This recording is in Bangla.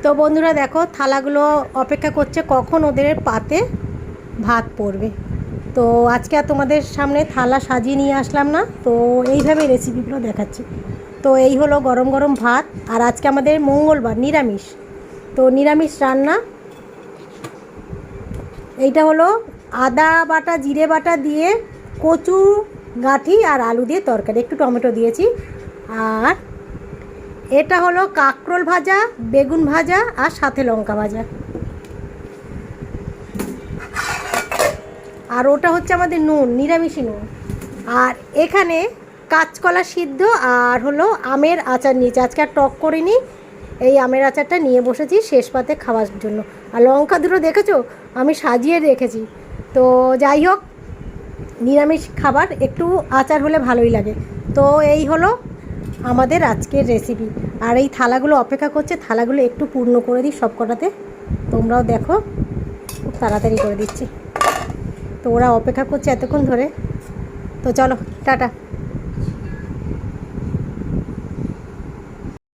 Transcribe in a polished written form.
তো বন্ধুরা দেখো, থালাগুলো অপেক্ষা করছে কখন ওদের পাতে ভাত পড়বে। তো আজকে আর তোমাদের সামনে থালা সাজিয়ে নিয়ে আসলাম না, তো এইভাবে রেসিপিগুলো দেখাচ্ছি। তো এই হলো গরম গরম ভাত, আর আজকে আমাদের মঙ্গলবার, নিরামিষ। তো নিরামিষ রান্না। এইটা হলো আদা বাটা জিরে বাটা দিয়ে কচু গাঁঠি আর আলু দিয়ে তরকারি, একটু টমেটো দিয়েছি। আর এটা হলো কাঁকরোল ভাজা, বেগুন ভাজা আর সাথে লঙ্কা ভাজা। আর ওটা হচ্ছে আমাদের নুন, নিরামিষি নুন। আর এখানে কাঁচকলা সিদ্ধ আর হলো আমের আচার নিয়েছি। আজকে আর টক করিনি, এই আমের আচারটা নিয়ে বসেছি শেষ পাতে খাওয়ার জন্য। আর লঙ্কা দুটো দেখেছো আমি সাজিয়ে রেখেছি। তো যাই হোক, নিরামিষ খাবার একটু আচার হলে ভালোই লাগে। তো এই হলো আমাদের আজকের রেসিপি। আর এই থালাগুলো অপেক্ষা করছে, থালাগুলো একটু পূর্ণ করে দিই সব কটাতে। তোমরাও দেখো, খুব তাড়াতাড়ি করে দিচ্ছি। তো ওরা অপেক্ষা করছে এতক্ষণ ধরে। তো চলো, টাটা।